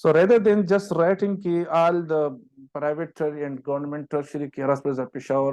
so rather than just writing ki all the private and government tertiary care hospitals of Peshawar,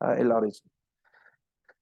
LRH।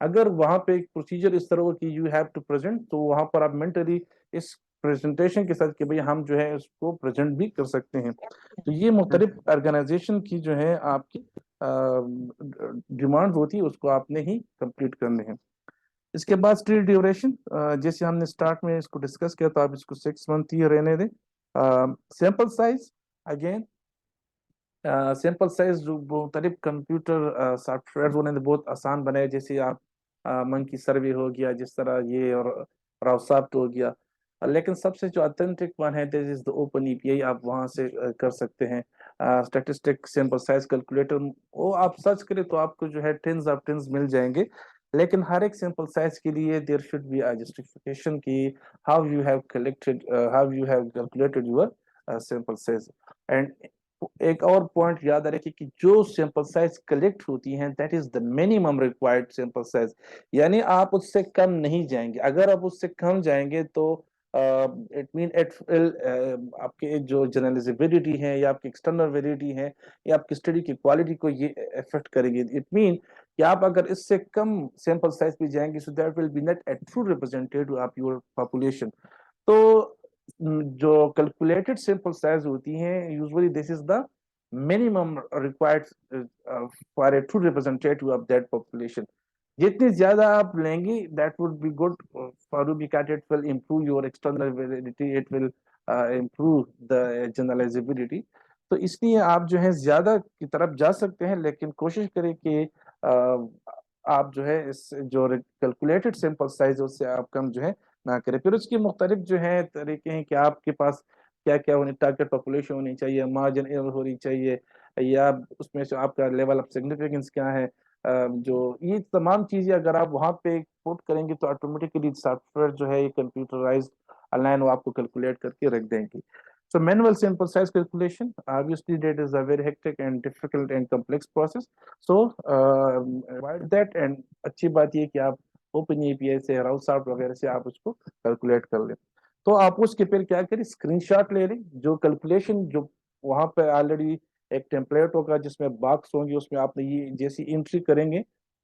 اگر وہاں پہ ایک procedure اس طرح ہو کہ یو ہیو ٹو پریزنٹ، تو وہاں پر آپ مینٹلی اس پریزنٹیشن کے ساتھ کہ بھئی ہم جو ہے اس کو پریزنٹ بھی کر سکتے ہیں. تو یہ مختلف آرگنائزیشن کی جو ہے آپ کی ڈیمانڈ ہوتی ہے، اس کو آپ نے ہی کمپلیٹ کرنے ہیں. اس کے بعد اسٹڈی ڈیوریشن، جیسے ہم نے اسٹارٹ میں اس کو ڈسکس کیا، تو آپ اس کو 6 month ہی رہنے دیں. Sample size, again sample size جو مختلف کمپیوٹر سافٹ ویئر انہوں نے بہت آسان بنائے، جیسے آپ منکی سروے ہو گیا، جس طرح یہ اور راو سافٹ ہو گیا. لیکن سب سے جو اتھینٹک ون ہے دیٹ از دا اوپن ای پی آئی، آپ وہاں سے کر سکتے ہیں. اسٹیٹسٹک سیمپل سائز کیلکولیٹر، وہ آپ سرچ کریں تو آپ کو جو ہے ٹینز آف ٹینز مل جائیں گے. لیکن ہر ایک سیمپل سائز کے لیے دیر شوڈ بی جسٹیفیکیشن کی how you have calculated your sample size. And ایک اور پوائنٹ یاد رکھیں کہ جو سیمپل سائز کلیکٹ ہوتی ہیں that is the minimum required sample size, یعنی آپ اس سے کم نہیں جائیں گے. اگر آپ اس سے کم جائیں گے تو اٹ مین آپ کے جو جنرلائزیبلٹی ہے یا آپ کی ایکسٹرنل ویلیڈیٹی ہے یا آپ کی اسٹڈی کی کوالٹی کو یہ افیکٹ کریں گے. اٹ مین کہ آپ اگر اس سے کم سیمپل سائز پہ جائیں گے so that will be not a true representative of your population. تو جو کیلکولیٹڈ سیمپل سائز ہوتی ہیں usually this is the minimum required for a true representative of that population. جتنی زیادہ آپ لیں گی that would be good for you because it will improve your external validity, it will improve the generalizability. تو اس لیے آپ جو ہے زیادہ کی طرف جا سکتے ہیں، لیکن کوشش کریں کہ آپ جو ہے اس جو کیلکولیٹڈ سیمپل سائز اس سے آپ کم جو ہے نہ کریں. پھر اس کی مختلف جو ہے طریقے ہیں کہ آپ کے پاس کیا کیا ہونی، ٹارگیٹ پاپولیشن ہونی چاہیے، مارجن ایرر ہونی چاہیے، یا اس میں سے آپ کا لیول آف سگنیفیکینس کیا ہے. جو یہ تمام چیزیں اگر آپ وہاں پہ پوٹ کریں گے تو آٹومیٹکلی سافٹ ویئر جو ہے یہ کمپیوٹرائزڈ آن لائن وہ آپ کو کیلکولیٹ کر کے رکھ دیں گے. So manual sample size calculation, obviously that is a very hectic and difficult and complex process. So avoid that, and اچھی بات یہ کہ آپ اوپن اے پی آئی سے راؤ سافٹ وغیرہ سے آپ اس کو کیلکولیٹ کر لیں. تو آپ اس کے پھر کیا کریں، اسکرین شاٹ لے لیں. جو کیلکولیشن جو وہاں پہ آلریڈی ایک ٹیمپلیٹ ہوگا جس میں باکس ہوں گے، اس میں آپ نے یہ جیسی انٹری کریں گے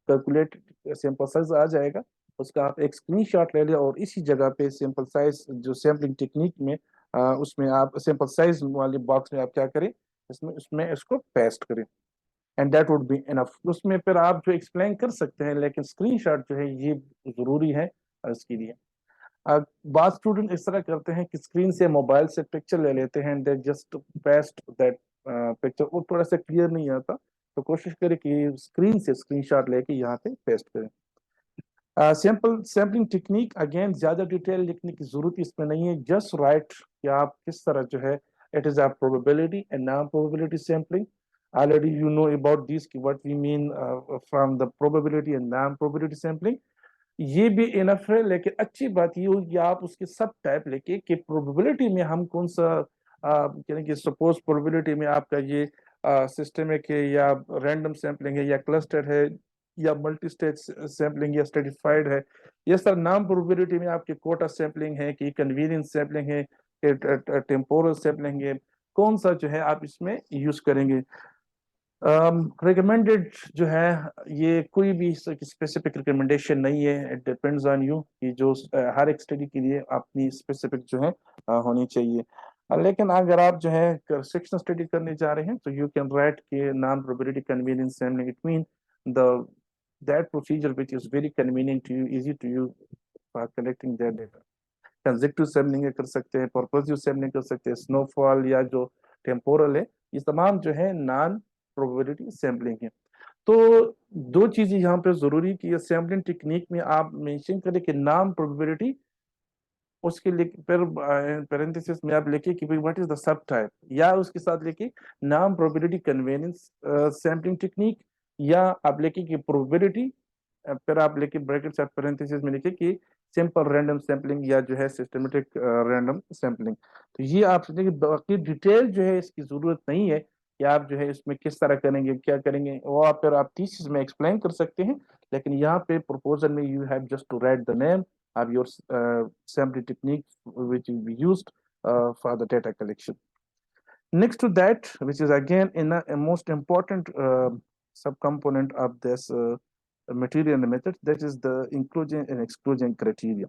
کیلکولیٹ سیمپل سائز آ جائے گا. اس کا آپ ایک اسکرین شاٹ لے لیں اور اسی جگہ پہ سیمپل سائز جو سیمپلنگ ٹیکنیک میں اس میں آپ سیمپل سائز والے باکس میں آپ کیا کریں، اس میں اس کو پیسٹ کریں. And that would be enough. اس میں پھر آپ جو ایکسپلین کر سکتے ہیں، لیکن اسکرین شاٹ جو ہے یہ ضروری ہے اس کے لیے. بعض اسٹوڈنٹ اس طرح کرتے ہیں کہ اسکرین سے موبائل سے پکچر لے لیتے ہیں، they just paste that picture. وہ تھوڑا سا کلیئر نہیں آتا، تو کوشش کریں کہ اسکرین سے اسکرین شاٹ لے کے یہاں پہ پیسٹ کریں. سیمپلنگ ٹیکنیک، اگین زیادہ ڈیٹیل لکھنے کی ضرورت اس میں نہیں ہے، جسٹ رائٹ کہ آپ کس طرح جو ہے it is a probability and non-probability sampling. Already you know about this what we mean from the probability and non-probability sampling. یہ بھی انف ہے، لیکن اچھی بات یہ ہوگی آپ اس کے سب ٹائپ لے کے کہ پروبیبلٹی میں ہم کون سا یعنی کہ سپوز پروبیبلٹی میں آپ کا یہ سسٹمک ہے یا رینڈم سیمپلنگ ہے یا کلسٹر ہے یا ملٹی اسٹیج سیمپلنگ یا اسٹریٹیفائڈ ہے. یہ سر نام پروبیبلٹی میں آپ کی کوٹا سیمپلنگ ہے کہ کنوینئنس سیمپلنگ ہے کہ ٹیمپورل سیمپلنگ ہے، کون سا جو ہے آپ اس میں یوز کریں گے. ریکمینڈیڈ جو ہے یہ کوئی بھی اسپیسیفک ریکمنڈیشن نہیں ہے، اٹ ڈیپینڈز آن یو کہ جو ہر ایک اسٹڈی کے لیے اپنی اسپیسیفک جو ہے ہونی چاہیے. لیکن اگر آپ جو ہے سیکشن اسٹڈی کرنے جا رہے ہیں تو یو کین رائٹ کہ naan probability convenience sampling, it mean the that procedure which is very convenient to you, easy to you for collecting their data. Consecutive sampling کر سکتے ہیں، پرپوزیو سیمپلنگ کر سکتے ہیں، سنو فال یا جو ٹیمپورل ہے، یہ تمام جو ہے نان پروبیبلٹی سیمپلنگ ہے. تو دو چیزیں یہاں پہ ضروری کہ سیمپلنگ ٹیکنیک میں آپ مینشن کریں کہ نان پروبیبلٹی، اس کے پھر پیرنتھیسس میں آپ لکھیں کہ what is the sub type, یا اس کے ساتھ لکھیں naan probability convenience sampling technique, یا آپ لکھیں کہ پروبیبلٹی، پھر آپ لکھیں بریکٹس اور پیرنتھیسس میں لکھیں کہ سمپل رینڈم سیمپلنگ یا جو ہے سسٹمیٹک رینڈم سیمپلنگ. تو یہ آپ سے باقی ڈیٹیل جو ہے اس کی ضرورت نہیں ہے کہ آپ جو ہے اس میں کس طرح کریں گے کیا کریں گے، وہ آپ پھر آپ تھیسس میں ایکسپلین کر سکتے ہیں. لیکن یہاں پہ پروپوزل میں you have just to write the name of your sampling technique which will be used for the data collection. Next to that, which is again a most important subcomponent of this material and method, that is the inclusion and exclusion criteria.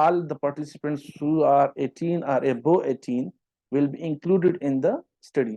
all the participants who are 18 or above 18 will be included in the study.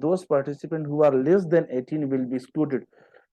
those participants who are less than 18 will be excluded,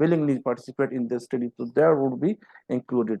willingly participate in this study, so there would be included.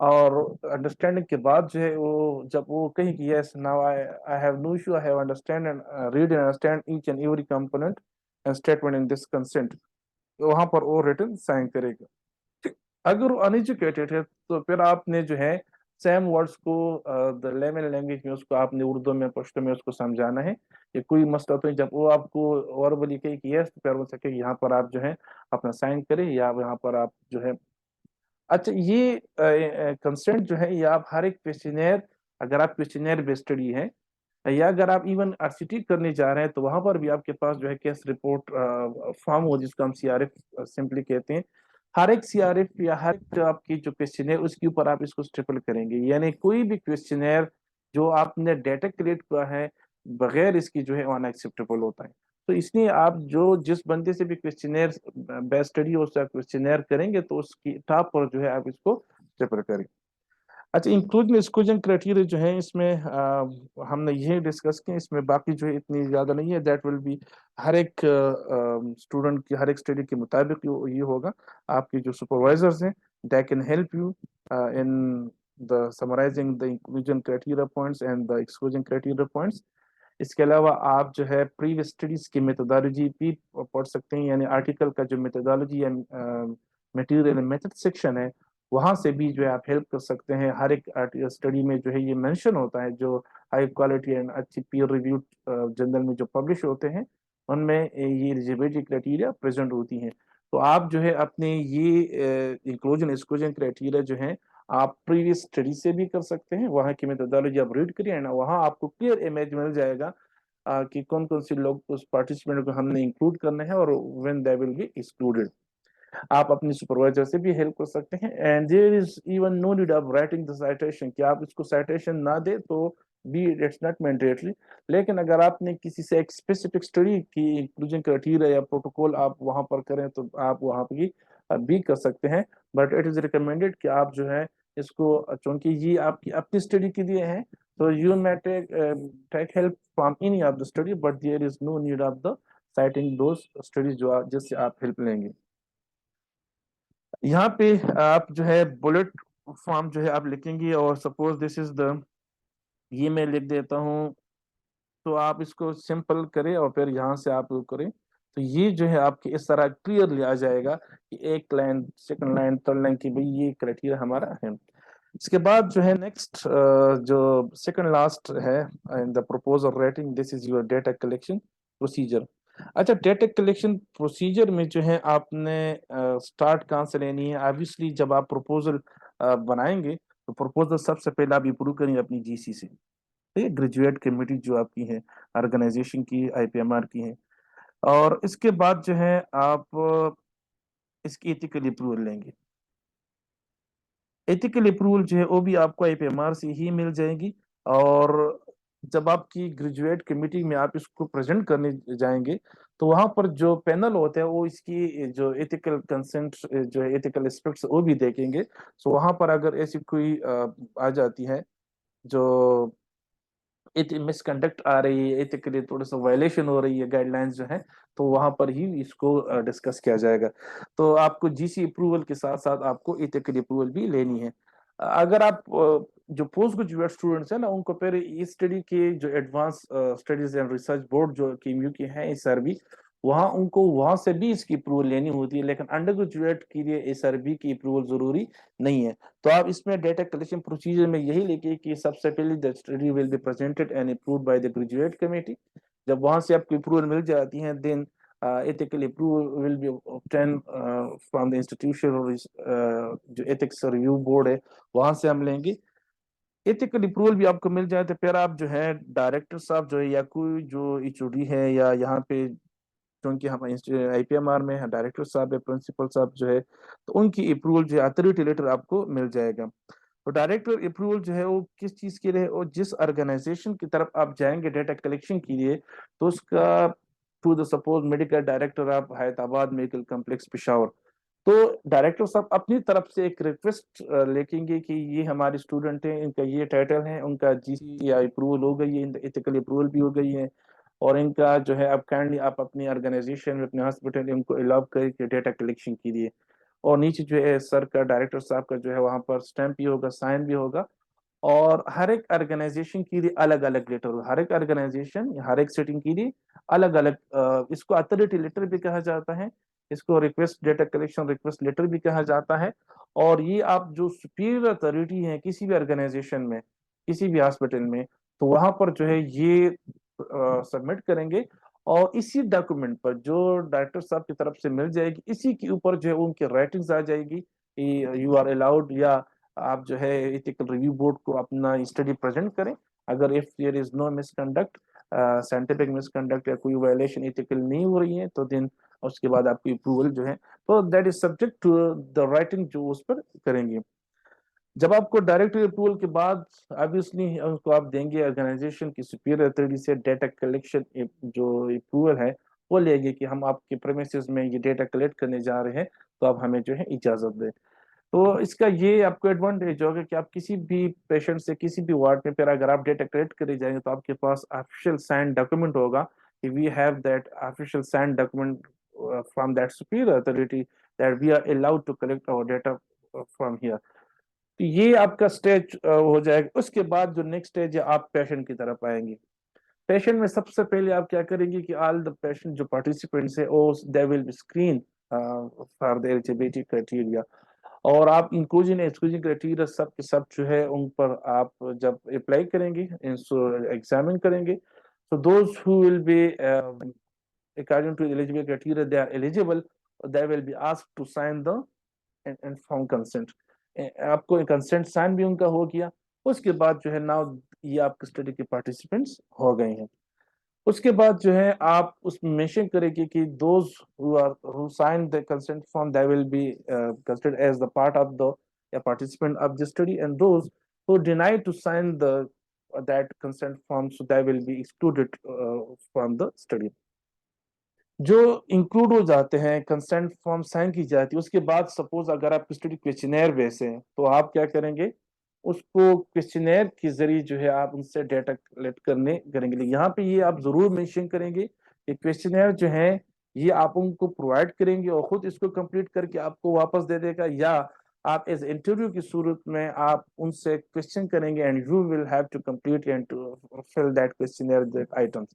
اور understanding کے بعد جو ہے وہ جب وہ کہیں کہ yes now I have no issue I have understand and read and understand each and every component and statement in this consent, وہاں پر وہ ریٹن سائن کرے گا۔ اگر وہ انیجوکیٹڈ ہے تو پھر آپ نے جو ہے سیم ورڈس کو لیمن لینگویج میں اس کو آپ نے اردو میں پشتو میں اس کو سمجھانا ہے۔ یہ کوئی مسئلہ تو نہیں، جب وہ آپ کو وربلی کہے کہ یس تو پھر وہ سکے یہاں پر آپ جو ہے اپنا سائن کریں یا یہاں پر آپ جو ہے۔ اچھا یہ کنسنٹ جو ہے یہ آپ ہر ایک کویسچنیر، اگر آپ کویسچنیر بیس اسٹڈی ہے یا اگر آپ ایون RCT کرنے جا رہے ہیں تو وہاں پر بھی آپ کے پاس جو ہے کیس رپورٹ فارم ہو جس کو ہم CRF سمپلی کہتے ہیں۔ ہر ایک CRF یا ہر ایک آپ کی جو کویسچنیر اس کے اوپر آپ اس کو اسٹیپل کریں گے، یعنی کوئی بھی کویسچنیر جو آپ نے ڈیٹا کلیکٹ کیا ہے بغیر اس کی جو ہے ان ایکسیپٹیبل ہوتا ہے۔ تو اس لیے آپ جو جس بندے سے بھی کویسچنیر بیس اسٹڈی ہو سکتا کویسچنیر کریں گے تو اس کی ٹاپ پر جو ہے آپ اس کو اسٹیپل کریں۔ اچھا انکلوجن ایکسکلوژن کرائٹیریا جو ہے اس میں ہم نے یہ ڈسکس کیا، اس میں باقی جو ہے اتنی زیادہ نہیں ہے، دیٹ ول بی ہر ایک اسٹوڈنٹ کی ہر ایک اسٹڈی کے مطابق یہ ہوگا۔ آپ کی جو سپروائزرز ہیں they can help you in the summarising the inclusion criteria points and the exclusion criteria points. اس کے علاوہ آپ جو ہے پریویس اسٹڈیز کی میتھڈالوجی بھی پڑھ سکتے ہیں، یعنی آرٹیکل کا جو میتھڈالوجی یا میٹیریل میتھڈ سیکشن ہے وہاں سے بھی جو ہے آپ ہیلپ کر سکتے ہیں۔ ہر ایک اسٹڈی میں جو ہے یہ مینشن ہوتا ہے، جو ہائی کوالٹی اینڈ اچھی پیئر ریویوڈ جرنل میں جو پبلش ہوتے ہیں ان میں یہ ایلیجیبلٹی کرائٹیریا پریزنٹ ہوتی ہیں۔ تو آپ جو ہے اپنے یہ انکلوژن ایکسکلوژن کرائٹیریا جو ہیں آپ پریویس اسٹڈی سے بھی کر سکتے ہیں، وہاں کی میتھڈالوجی آپ ریڈ کریے نا، وہاں آپ کو کلیئر امیج مل جائے گا کہ کون کون سے لوگ اس پارٹیسپینٹ کو ہم نے انکلوڈ کرنا ہے اور when they will be excluded. آپ اپنی سپروائزر سے بھی ہیلپ کر سکتے ہیں، and there is even no need of writing the citation, کہ آپ اس کو سائٹیشن نہ دے تو بھی اٹس ناٹ مینڈیٹری، لیکن اگر آپ نے کسی سے ایک اسپیسیفک اسٹڈی کی انکلوژن کرائٹیریا یا پروٹوکول آپ وہاں پر کریں تو آپ وہاں پہ بھی کر سکتے ہیں، بٹ اٹ از ریکمینڈیڈ کہ آپ جو ہے اس کو، چونکہ یہ آپ کی اپنی اسٹڈی کے لیے ہے تو you may take help from any of the study but there is no need of the citing those studies جو جس سے آپ ہیلپ لیں گے۔ یہاں پہ آپ جو ہے بلٹ فارم جو ہے آپ لکھیں گے، اور سپوز دس از دا، یہ میں لکھ دیتا ہوں تو آپ اس کو سمپل کریں اور پھر یہاں سے آپ کریں تو یہ جو ہے آپ کے اس طرح کلیئرلی آ جائے گا کہ ایک line second line third line کی بھئی یہ کرائٹیریا ہمارا ہے۔ اس کے بعد جو ہے نیکسٹ جو سیکنڈ لاسٹ ہے in the proposal writing, this is your data collection procedure. اچھا ڈیٹا کلیکشن پروسیجر میں جو ہے آپ نے سٹارٹ کہاں سے لینی ہے؟ آبویسلی جب آپ پروپوزل بنائیں گے تو پروپوزل سب سے پہلے آپ امپروو کریں گے اپنی GC سے، گریجویٹ کمیٹی جو آپ کی ہے آرگنائزیشن کی IPMR کی ہے، اور اس کے بعد جو ہے آپ اس کی ایتھیکل اپروول لیں گے۔ ایتھیکل اپروول جو ہے وہ بھی آپ کو IPMR سے ہی مل جائے گی، اور جب آپ کی گریجویٹ کمیٹی میں آپ اس کو پریزنٹ کرنے جائیں گے تو وہاں پر جو پینل ہوتے ہیں وہ اس کی جو ایتھیکل کنسنٹ جو ہے ایتھیکل اسپیکٹس وہ بھی دیکھیں گے۔ سو وہاں پر اگر ایسی کوئی آ جاتی ہے جو مس کنڈکٹ آ رہی ہے، ایتھیکلی تھوڑا سا وائلیشن ہو رہی ہے گائیڈ لائنز جو ہیں، تو وہاں پر ہی اس کو ڈسکس کیا جائے گا۔ تو آپ کو GC اپروول کے ساتھ ساتھ آپ کو ایتھیکل اپروول بھی لینی ہے۔ اگر آپ جو پوسٹ گریجویٹ اسٹوڈنٹس ہیں نا ان کو پھر اس اسٹڈی کے جو advance studies and research board جو KMU کے ہیں SRB، وہاں ان کو وہاں سے بھی اس کی اپروول لینی ہوتی ہے، لیکن انڈر گریجویٹ کے لیے SRB کی اپروول ضروری نہیں ہے۔ تو آپ اس میں ڈیٹا کلیکشن پروسیجر میں یہی لکھیے کہ سب سے پہلے the study will be presented and approved by the graduate committee۔ جب وہاں سے آپ کو اپروول مل جاتی ہیں then ethical approval will be obtained from the institution جو ethics review board ہے وہاں سے ہم لیں گے۔ ایتھیکل اپروول بھی آپ کو مل جائے تو پھر آپ جو ہے ڈائریکٹر صاحب جو ہے یا کوئی جو HOD ہے یا یہاں پہ کیونکہ ہم IPMR میں ڈائریکٹر صاحب ہے، پرنسپل صاحب جو ہے، تو ان کی اپروول جو ہے اتھارٹی لیٹر آپ کو مل جائے گا۔ تو ڈائریکٹر اپروول جو ہے وہ کس چیز کے لیے، اور جس آرگنائزیشن کی طرف آپ جائیں گے ڈیٹا کلیکشن کے لیے تو اس کا to the suppose medical director of Hayatabad medical complex Peshawar, تو ڈائریکٹر صاحب اپنی طرف سے ایک ریکویسٹ لکھیں گے کہ یہ ہمارے اسٹوڈنٹ ہیں، ان کا یہ ٹائٹل ہے، ان کا GC اپروول ہو گئی ہے، ایتھیکل اپروول بھی ہو گئی ہے، اور ان کا جو ہے اب کائنڈلی آپ اپنی آرگنائزیشن میں اپنے ہاسپٹل ان کو الاؤ کریں کہ ڈیٹا کلیکشن کے لیے، اور نیچے جو ہے سر کا ڈائریکٹر صاحب کا جو ہے وہاں پر اسٹیمپ بھی ہوگا, سائن بھی ہوگا. اور ہر ایک آرگنائزیشن کے لیے الگ الگ لیٹر ہوگا, ہر ایک آرگنائزیشن ہر ایک سیٹنگ کے لیے الگ الگ, اس کو اتھارٹی لیٹر بھی کہا جاتا ہے, اس کو request data collection request letter بھی کہا جاتا ہے. اور یہ آپ جو سپیریئر اتھارٹی ہے کسی بھی آرگنائزیشن میں, کسی بھی ہاسپٹل میں, تو وہاں پر جو ہے یہ سبمٹ کریں گے, اور اسی ڈاکومنٹ پر جو ڈائریکٹر صاحب کی طرف سے مل جائے گی, اسی کے اوپر جو ہے ان کی رائٹنگز آ جائے گی, یو آر الاؤڈ, یا آپ جو ہے ایتھیکل ریویو بورڈ کو اپنا اسٹڈی پریزنٹ کریں. اگر if there is no misconduct, scientific misconduct یا کوئی وائلیشن ایتھیکل نہیں ہو رہی ہے, تو دین اس کے بعد آپ کی اپروول جو ہے, تو that is subject to the writing جو اس پر کریں گے. جب آپ کو ڈائریکٹری اپروول کے بعد obviously ان کو آپ دیں گے آرگنائزیشن کی سپیریئر اتھارٹی سے ڈیٹا کلیکشن جو اپروول ہے وہ لے گے کہ ہم آپ کے پریمیسز میں یہ ڈیٹا کلیکٹ کرنے جا رہے ہیں, تو آپ ہمیں جو ہے اجازت دیں. تو اس کا یہ آپ کو ایڈوانٹیج ہوگا کہ آپ کسی بھی پیشنٹ سے کسی بھی وارڈ میں پھر اگر آپ ڈیٹا کلیکٹ کرے جائیں گے تو آپ کے پاس آفیشیل سائن ڈاکومنٹ ہوگا کہ we have that official sign document from that superior authority that we are allowed to collect our data from here. تو یہ آپ کا اسٹیج ہو جائے گا. اس کے بعد جو نیکسٹ اسٹیج ہے آپ پیشنٹ کی طرف آئیں گے. پیشنٹ میں سب سے پہلے آپ کیا کریں گے کہ آل دا پیشنٹ جو پارٹیسپینٹس ہے they will be screen for the eligibility criteria, اور آپ انکلوژن ایکسکلوژن کرائٹیریا سب کے سب جو ہے ان پر آپ جب اپلائی کریں گے, ایگزامن کریں گے, so those who will be according to eligibility criteria they are eligible, they will be asked to sign the informed consent. آپ کو کنسنٹ سائن بھی ان کا ہو گیا. اس کے بعد جو ہے ناؤ یہ آپ کے اسٹڈی کے پارٹیسپینٹس ہو گئے ہیں. اس کے بعد جو ہے آپ اس میں مینشن کریں گے کہ those who sign the consent form they will be considered as the part of the participant of the study, and those who deny to sign that consent form, so they will be excluded from the study. جو include ہو جاتے ہیں consent form sign کی جاتی ہے, اس کے بعد suppose اگر آپ اسٹڈی کویسچنیر ویسے ہیں تو آپ کیا کریں گے, اس کو کویسچنیر کے ذریعے جو ہے آپ ان سے ڈیٹا کلیکٹ کریں گے. یہاں پہ یہ آپ ضرور مینشن کریں گے کہ کویسچنیر جو ہے یہ آپ ان کو پرووائڈ کریں گے اور خود اس کو کمپلیٹ کر کے آپ کو واپس دے دے گا, یا آپ ایز انٹرویو کی صورت میں آپ ان سے کویسچن کریں گے and you will have to complete and to fill that questionnaire that items.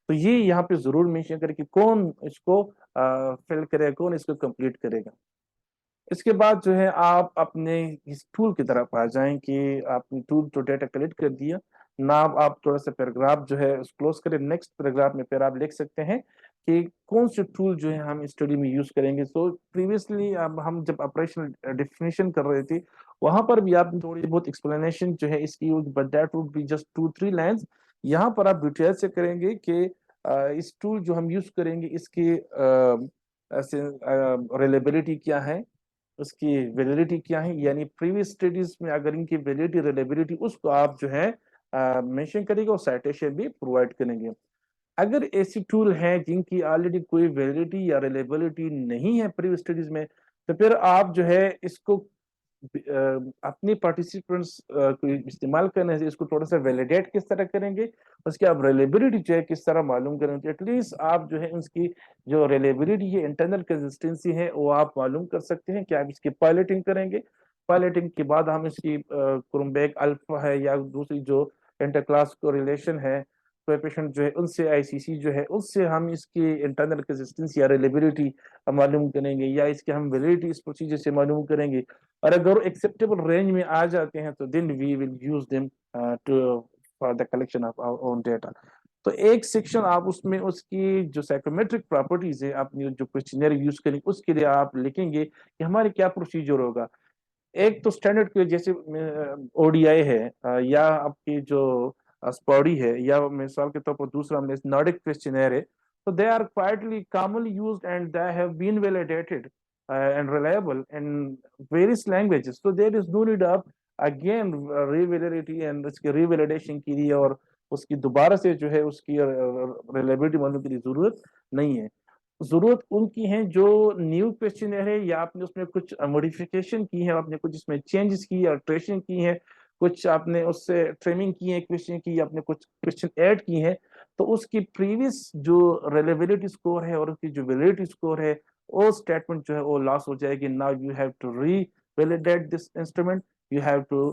تو یہ یہاں پہ ضرور مینشن کرے کہ کون اس کو فل کرے گا, کون اس کو کمپلیٹ کرے گا. اس کے بعد جو ہے آپ اپنے اس ٹول کی طرف آ جائیں کہ آپ نے ٹول تو ڈیٹا کلیکٹ کر دیا. نہ آپ تھوڑا سا پیراگراف جو ہے کلوز کریں, نیکسٹ پیراگراف میں پھر آپ لکھ سکتے ہیں کہ کون سے ٹول جو ہے ہم اسٹڈی میں یوز کریں گے. سو پریویسلی ہم جب آپریشنل ڈیفینیشن کر رہے تھے وہاں پر بھی آپ تھوڑی بہت ایکسپلینیشن جو ہے اس کی, but that would be just 2-3 lines. یہاں پر آپ ڈیٹیل سے کریں گے کہ اس ٹول جو ہم یوز کریں گے اس کی ریلیبلٹی کیا ہے, اس کی ویلیڈیٹی کیا ہے, یعنی پریویس اسٹڈیز میں اگر ان کی ویلیڈیٹی ریلیبلٹی اس کو آپ جو ہے مینشن کریں گے اور سائٹیشن بھی پرووائڈ کریں گے. اگر ایسی ٹول ہیں جن کی آلریڈی کوئی ویلیڈیٹی یا ریلیبلٹی نہیں ہے پریویس اسٹڈیز میں, تو پھر آپ جو ہے اس کو اپنی پارٹیسپینٹس کو استعمال کرنے سے اس کو تھوڑا سا ویلیڈیٹ کس طرح کریں گے, اس کی آپ ریلیبلٹی جو ہے کس طرح معلوم کریں گے. ایٹ لیسٹ آپ جو ہے اس کی جو ریلیبلٹی ہے, انٹرنل کنسسٹنسی ہے, وہ آپ معلوم کر سکتے ہیں کہ آپ اس کی پائلٹنگ کریں گے. پائلٹنگ کے بعد ہم اس کی کرومبیک الفا ہے یا دوسری جو انٹر کلاس کو ریلیشن ہے کوئفیشنٹ جو ہے ان سے, آئی سی سی جو ہے اس سے ہم اس کی انٹرنل کنسسٹنسی یا ریلیبلٹی معلوم کریں گے, یا اس کی ہم ویلیڈیٹی اس پروسیجر سے معلوم کریں گے. اور اگر ایکسیپٹیبل رینج میں آ جاتے ہیں تو then we will use them to for the collection of our own data. تو ایک سیکشن آپ اس میں اس کی جو سائیکومیٹرک پراپرٹیز ہے آپ نے جو کویسچنیر یوز کریں اس کے لیے آپ لکھیں گے کہ ہمارے کیا پروسیجر ہوگا. ایک تو اسٹینڈرڈ کے جیسے او ڈی آئی ہے یا آپ کی جو اسپوڈی ہے, یا مثال کے طور پر دوسرا ہم نے نارڈک کویسچنیر ہے, تو they are quietly commonly used and they have been validated and reliable in various languages, so there is no need of again revalidity and اس کی revalidation کے لیے اور اس کی دوبارہ سے جو ہے اس کی ریلیبلٹی معلوم کے لیے ضرورت نہیں ہے. ضرورت ان کی ہیں جو نیو کویسچنر ہے یا آپ نے اس میں کچھ موڈیفیکیشن کی ہے, آپ نے کچھ اس میں چینجز کی یا ٹریشن کی ہے, کچھ آپ نے اس سے ٹریمنگ کی ہے کویسچن کی, آپ نے کچھ کویسچن ایڈ کی ہے, تو اس کی پریویس جو ریلیبلٹی اسکور ہے اور اس کی جو ویلیڈیٹی اسکور ہے وہ اسٹیٹمنٹ جو ہے وہ لاس ہو جائے گی. Now you have to revalidate this instrument, you have to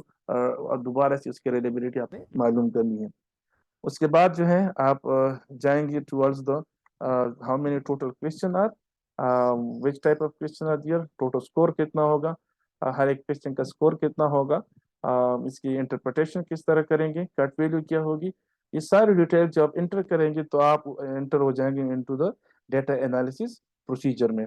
دوبارہ سے اس کی ریلیبلٹی آپ نے معلوم کرنی ہے. اس کے بعد جو ہے آپ جائیں گے towards the how many total question are, which type of question are there, total score کتنا ہوگا, ہر ایک کوشچن کا اسکور کتنا ہوگا, اس کی انٹرپریٹیشن کس طرح کریں گے, کٹ ویلیو کیا ہوگی, یہ ساری ڈیٹیل جب آپ انٹر کریں گے تو آپ انٹر ہو جائیں گے into the data analysis procedure میں.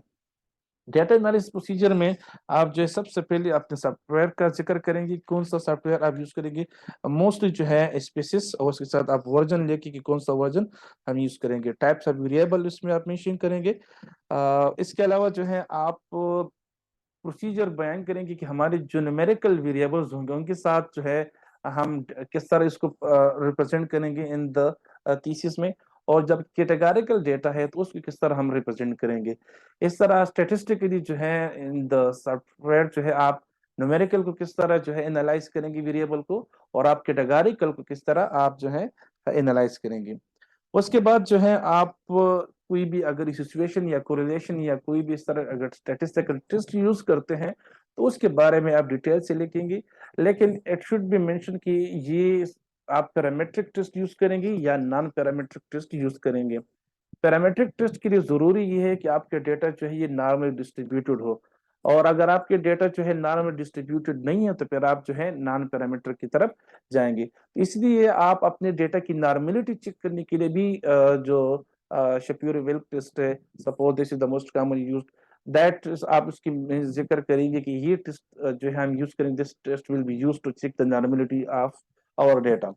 ڈیٹا انالیسس پروسیجر میں آپ جو ہے سب سے پہلے اپنے سافٹ ویئر کا ذکر کریں گے, کون سا سافٹ ویئر آپ یوز کریں گے. موسٹلی جو ہے اسپیسیس اور اس کے ساتھ آپ ورژن لے کے کہ کون سا ورژن ہم یوز کریں گے. ٹائپس آف ویریبل اس میں آپ مینشن کریں گے. اس کے علاوہ جو ہے آپ پروسیجر بیان کریں گے کہ ہمارے جو نیومیریکل ویریبلز ہوں گے ان کے ساتھ جو ہے ہم کس طرح اس کو ریپرزینٹ کریں گے ان دا تھیسس میں, اور جب کیٹیگوریکل ڈیٹا ہے تو اس کو کس طرح ہم ریپرزینٹ کریں گے. اس طرح اسٹیٹسٹکلی جو ہے ان دا سافٹ ویئر جو ہے آپ نیومیریکل کو کس طرح جو ہے انالائز کریں گے ویریبل کو, اور آپ کیٹیگوریکل کو کس طرح آپ جو ہے انالائز کریں گے. اس کے بعد جو ہے آپ کوئی بھی اگر سچویشن یا کوریلیشن یا کوئی بھی اس طرح اگر اسٹیٹسٹیکل ٹیسٹ یوز کرتے ہیں تو اس کے بارے میں آپ ڈیٹیل سے لکھیں گے, لیکن اٹ شوڈ بی مینشن کہ یہ آپ پیرامیٹرک ٹیسٹ یوز کریں گے یا نان پیرامیٹرک ٹیسٹ یوز کریں گے. پیرامیٹرک ٹیسٹ کے لیے ضروری یہ ہے کہ آپ کے ڈیٹا جو ہے یہ نارمل ڈسٹریبیوٹیڈ ہو, اور اگر آپ کے ڈیٹا جو ہے نارمل ڈسٹریبیوٹیڈ نہیں ہے تو پھر آپ جو ہے نان پیرامیٹر کی طرف جائیں گے. اس لیے آپ اپنے ڈیٹا کی نارملٹی چیک کرنے کے لیے بھی جو شپیور-ویلک ٹیسٹ ہے, suppose this is the most common used, that آپ اس کی ذکر کریں گے کہ یہ ٹیسٹ جو ہے ہم یوز کریں گے, this test will be used to check the normality of our data.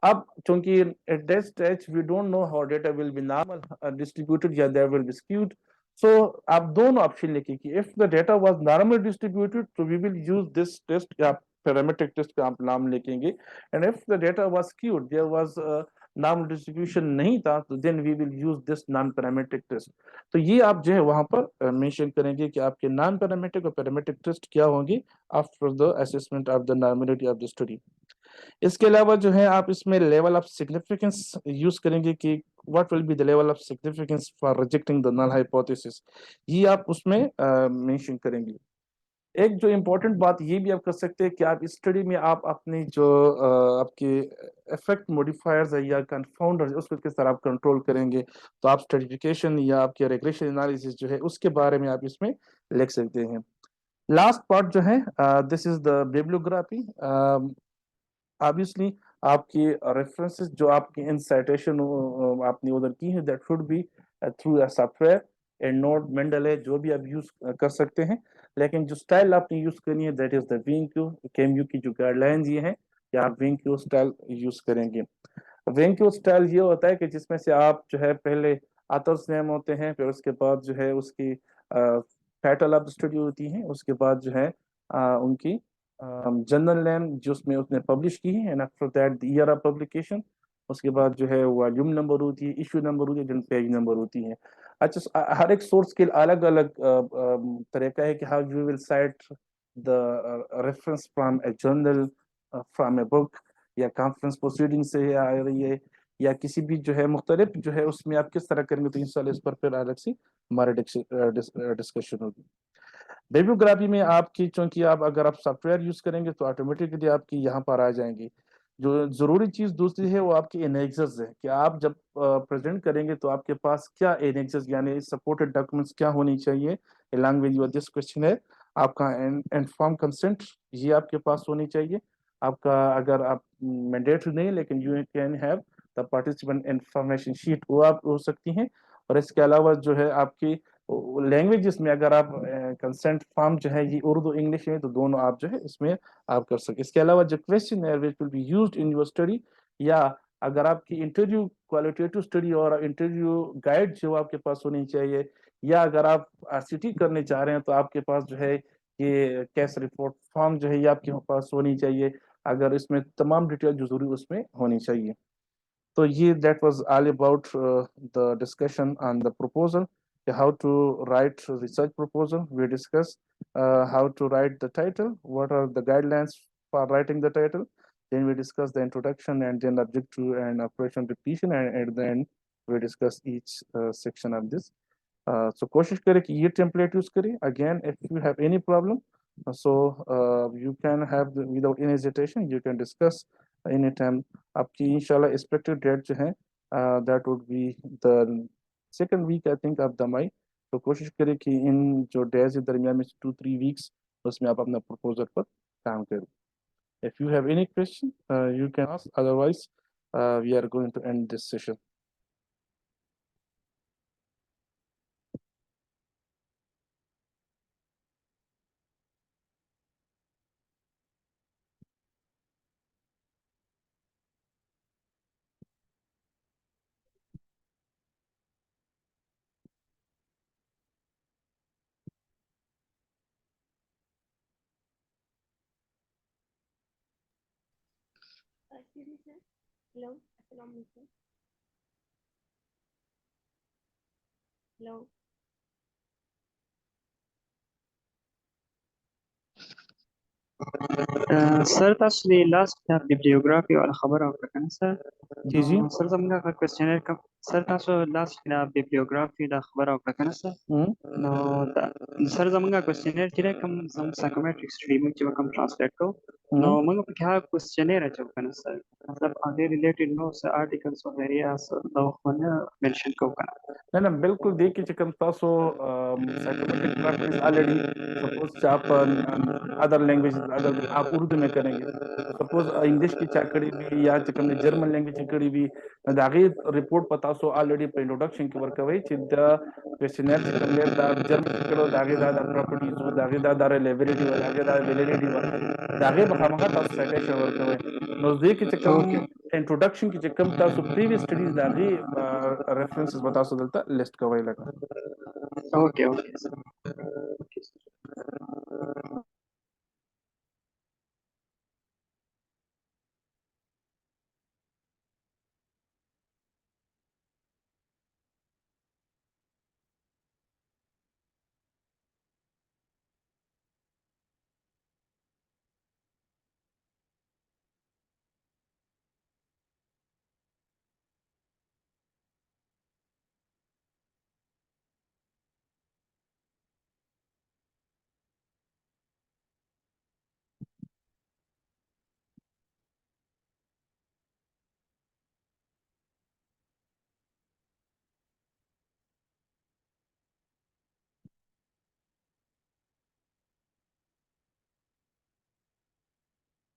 اب چونکہ at that stage we don't know how data will be normal distributed یا there will be skewed, so آپ دونوں آپشن لکھیں کہ if the data was normal distributed so we will use this test یا parametric test کا آپ نام لکھیں گے, and if the data was skewed there was normal distribution نہیں تھا تو then we will use this non parametric test. تو یہ آپ جو ہے وہاں پر مینشن کریں گے کہ آپ کے نان پیرامیٹرک اور پیرامیٹرک ٹیسٹ کیا ہوں گے after the assessment of the normality of the study. اس کے علاوہ جو ہے آپ اس میں لیول آف سگنیفیکینس یوز کریں گے کہ what will be the level of significance for rejecting the null hypothesis, یہ آپ اس میں مینشن کریں گے. ایک جو امپورٹنٹ بات یہ بھی آپ کر سکتے ہیں کہ آپ اس اسٹڈی میں آپ اپنی جو آپ کے افیکٹ موڈیفائرز ہے یا کنفاؤنڈر اس کو کس طرح آپ کنٹرول کریں گے, تو آپ اسٹریٹیفیکیشن یا آپ کے ریگریشن انالیسس جو ہے اس کے بارے میں آپ اس میں لکھ سکتے ہیں. لاسٹ پارٹ جو ہے دس از دا بیبلیوگرافی. obviously آپ کی ریفرنسز جو آپ کی انسائٹیشن آپ نے ادھر کی ہے that should be through a software, and note مینڈل ہے جو بھی آپ یوز کر سکتے ہیں, لیکن جو اسٹائل آپ نے یوز کرنی ہے دیٹ از دا وینکیو کیمیو کی جو گائیڈ لائنز یہ ہیں کہ آپ وینکیو اسٹائل یوز کریں گے. وینکیو اسٹائل یہ ہوتا ہے کہ جس میں سے آپ جو ہے پہلے آتھرس نیم ہوتے ہیں, پھر اس کے بعد جو ہے اس کی ٹائٹل آف اسٹڈی ہوتی ہے, اس کے بعد جو ہے ان کی جنرل نیم جو اس میں اس نے پبلش کی ہے, and after that the year of publication, اس کے بعد جو ہے والیوم نمبر ہوتی ہے, ایشو نمبر ہوتی ہے, جن پیج نمبر ہوتی ہے. اچھا ہر ایک سورس کے الگ الگ طریقہ ہے کہ how you will cite the reference from a journal, from a book, یا کانفرنس پروسیڈنگ سے آ رہی ہے, یا کسی بھی جو ہے مختلف جو ہے اس میں آپ کس طرح کریں گے, تو انشاءاللہ اس پر پھر الگ سی ہمارے ڈسکشن ہوگی. بیبلیوگرافی میں آپ کی چونکہ آپ اگر آپ سافٹ ویئر یوز کریں گے تو آٹومیٹکلی آپ کی یہاں پر آ جائیں گی. جو ضروری چیز دوسری ہے وہ آپ کی انیکسز ہے کہ آپ جب پریزنٹ کریں گے تو آپ کے پاس کیا انیکسز یعنی سپورٹڈ ڈاکومنٹس کیا ہونی چاہیے along with your this question ہے. آپ کا انفارم کنسنٹ یہ آپ کے پاس ہونی چاہیے. آپ کا اگر آپ مینڈیٹری نہیں لیکن you can have the participant information sheet وہ آپ ہو سکتی ہیں. اور اس کے علاوہ جو ہے آپ کی لینگویجز میں اگر آپ کنسنٹ فارم جو ہے یہ اردو انگلش ہے تو دونوں آپ جو ہے اس میں آپ کر سکیں. اس کے علاوہ جو کویسچن ہے which will be used in your study, یا اگر آپ کی انٹرویو کوالٹیٹیو اسٹڈی اور انٹرویو گائیڈ جو آپ کے پاس ہونی چاہیے, یا اگر آپ RCT کرنے چاہ رہے ہیں تو آپ کے پاس جو ہے یہ کیس رپورٹ فارم جو ہے یہ آپ کے پاس ہونی چاہیے, اگر اس میں تمام ڈیٹیل جو ضروری اس میں ہونی چاہیے. تو یہ that was all about the discussion on the proposal, how to write research proposal. We discuss how to write the title, what are the guidelines for writing the title. Then we discuss the introduction and then objective and operation repetition, and at the end we discuss each section of this. So کوشش کریں کہ یہ template use کریں. Again, if you have any problem, so you can have without any hesitation you can discuss anytime. آپ کی انشاءاللہ expected date جو ہے that would be the second week I think of the May. تو کوشش کریں کہ ان جو ڈیز کے درمیان میں 2-3 weeks اس میں آپ اپنا پروپوزل پر کام کریں. If you have any question, you can ask. Otherwise, we are going to end this session. Hello, assalamu alaikum. Hello. سر تاسو د لاست کتاب بیبلیوګرافي او خبر او کنه سر جی جی. سر زموږه کوېسچنر کوم سر تاسو لاست کتاب بیبلیوګرافي د خبر او کنه سر نو سر زموږه کوېسچنر چې کوم زموږ سایکومټریک سټډي موږ چې کوم ټرانسلیټ کو نو موږ په کې هغه کوېسچنر اچو کنه سر مطلب هغه ریلیټډ نو سر آرټیکلز او ایریاز نو خونه منشن کو کنه نه بالکل دیکھیے چې کوم تاسو سائیکومیٹرک پریکٹس آلریڈی سپوز چې آپ ادر لینگویج اگر آپ اردو میں کریں گے سپوز انگلش کی چا کړي وي یا چې کوم جرمن لینگویج کې کړي وي دا غي ریپورٹ پتا سو آلریڈی په انټروډکشن کې ورکوي چې دا کوېسچنر چې کوم دا جرمن کې کړو دا غي دا پراپرټیز او دا غي دا ریلیبিলিټي او دا غي دا ویلیډیټي دا غي به هغه تاسو سایټیشن ورکوي نو دې کې چې کوم انټروډکشن کې چې کوم تاسو پریویس سټډیز دا غي ریفرنسز بتا سو دلته لسٹ کوي لګا اوکے